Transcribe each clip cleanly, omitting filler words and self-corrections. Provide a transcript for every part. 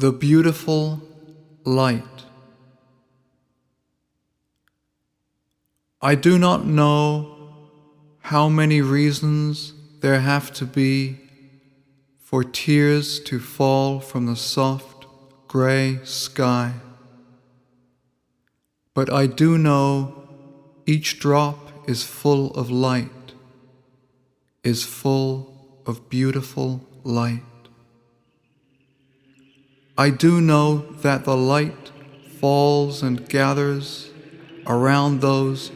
The beautiful light. I do not know how many reasons there have to be for tears to fall from the soft gray sky, but I do know each drop is full of light, is full of beautiful light. I do know that the light falls and gathers around those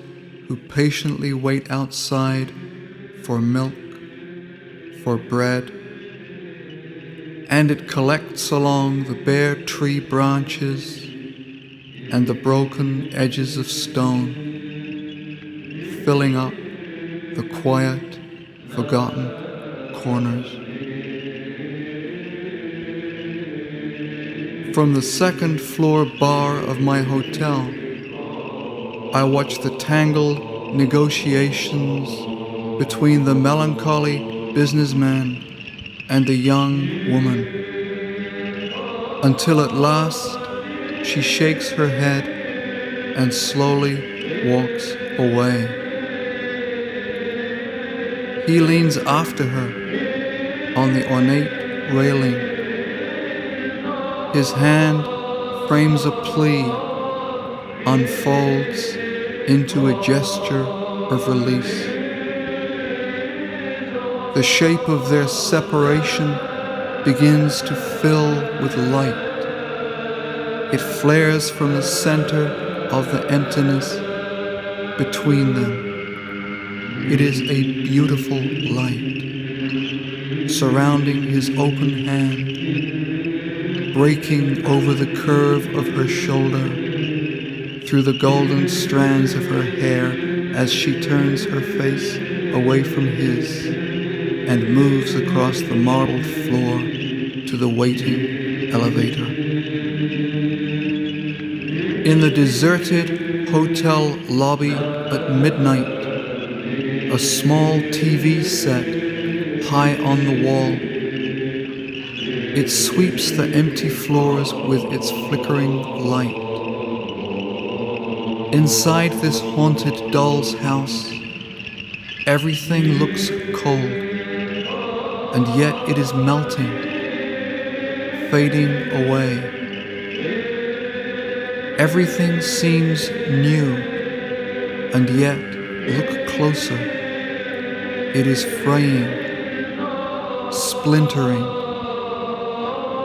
who patiently wait outside for milk, for bread, and it collects along the bare tree branches and the broken edges of stone, filling up the quiet, forgotten corners. From the second floor bar of my hotel, I watch the tangled negotiations between the melancholy businessman and the young woman, until at last she shakes her head and slowly walks away. He leans after her on the ornate railing. His hand frames a plea, unfolds into a gesture of release. The shape of their separation begins to fill with light. It flares from the center of the emptiness between them. It is a beautiful light, surrounding his open hand, breaking over the curve of her shoulder, through the golden strands of her hair as she turns her face away from his and moves across the marbled floor to the waiting elevator. In the deserted hotel lobby at midnight, a small TV set high on the wall. It sweeps the empty floors with its flickering light. Inside this haunted doll's house, everything looks cold, and yet it is melting, fading away. Everything seems new, and yet, look closer. It is fraying, splintering,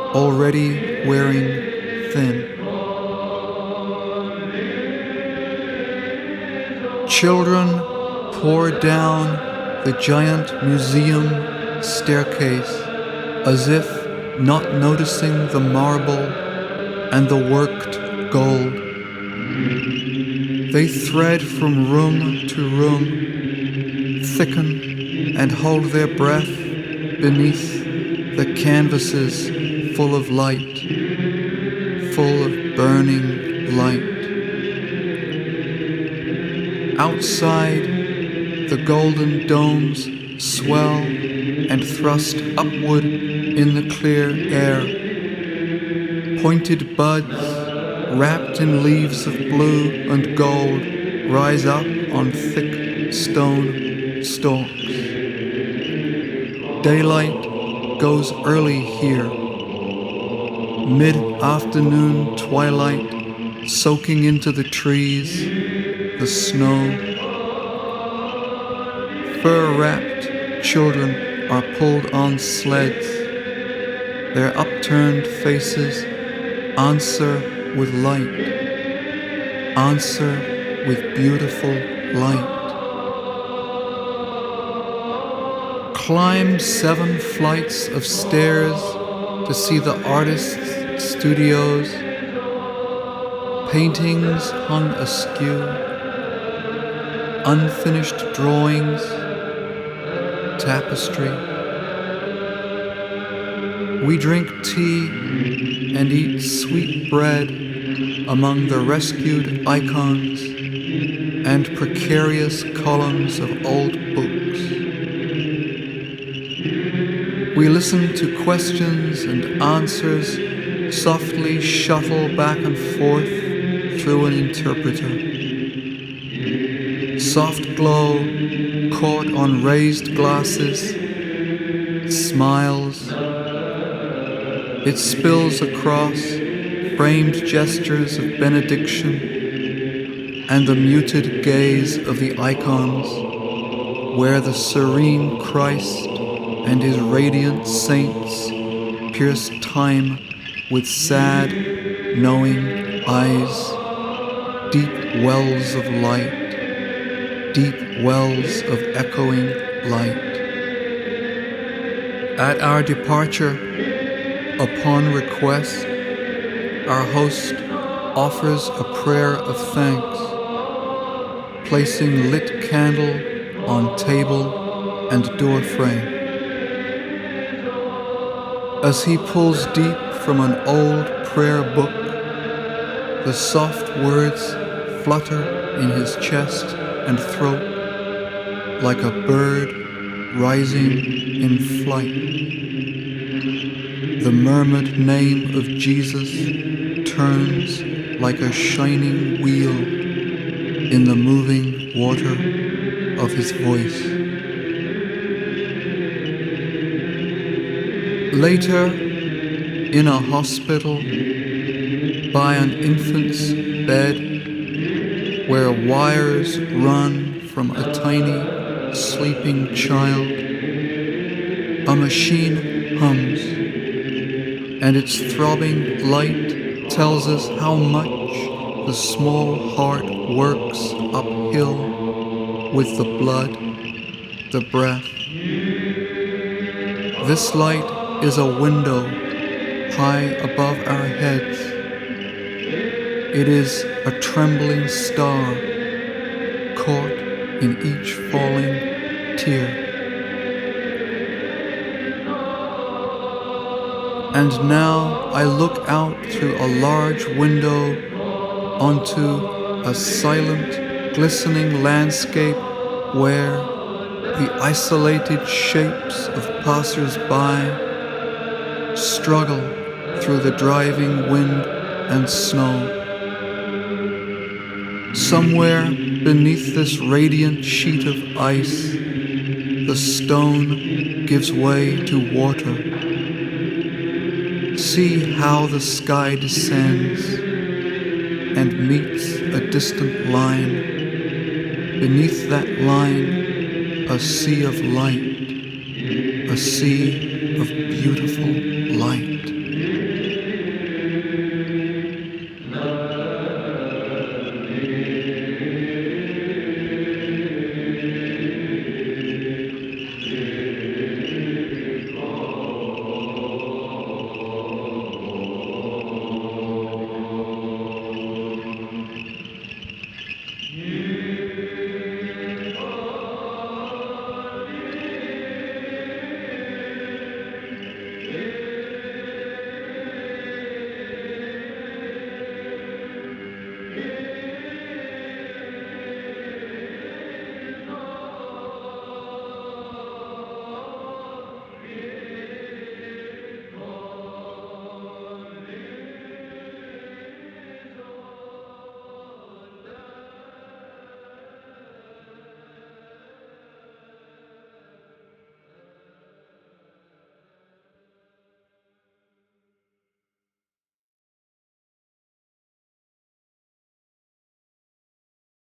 already wearing thin. Children pour down the giant museum staircase as if not noticing the marble and the worked gold. They thread from room to room, thicken and hold their breath beneath the canvases full of light, full of burning light. Outside, the golden domes swell and thrust upward in the clear air. Pointed buds, wrapped in leaves of blue and gold, rise up on thick stone stalks. Daylight goes early here. Mid-afternoon twilight soaking into the trees, the snow. Fur-wrapped children are pulled on sleds. Their upturned faces answer with light, answer with beautiful light. Climb 7 flights of stairs to see the artists' studios, paintings hung askew, unfinished drawings, tapestry. We drink tea and eat sweet bread among the rescued icons and precarious columns of old books. We listen to questions and answers softly shuttle back and forth through an interpreter. Soft glow caught on raised glasses, smiles. It spills across framed gestures of benediction and the muted gaze of the icons, where the serene Christ and his radiant saints pierce time with sad, knowing eyes, deep wells of light, deep wells of echoing light. At our departure, upon request, our host offers a prayer of thanks, placing lit candle on table and door frame. As he pulls deep from an old prayer book, the soft words flutter in his chest and throat like a bird rising in flight. The murmured name of Jesus turns like a shining wheel in the moving water of his voice. Later, in a hospital, by an infant's bed, where wires run from a tiny, sleeping child, a machine hums, and its throbbing light tells us how much the small heart works uphill with the blood, the breath. This light is a window high above our heads. It is a trembling star caught in each falling tear. And now I look out through a large window onto a silent, glistening landscape where the isolated shapes of passers-by struggle through the driving wind and snow. Somewhere beneath this radiant sheet of ice, the stone gives way to water. See how the sky descends and meets a distant line. Beneath that line, a sea of light, a sea of beautiful light.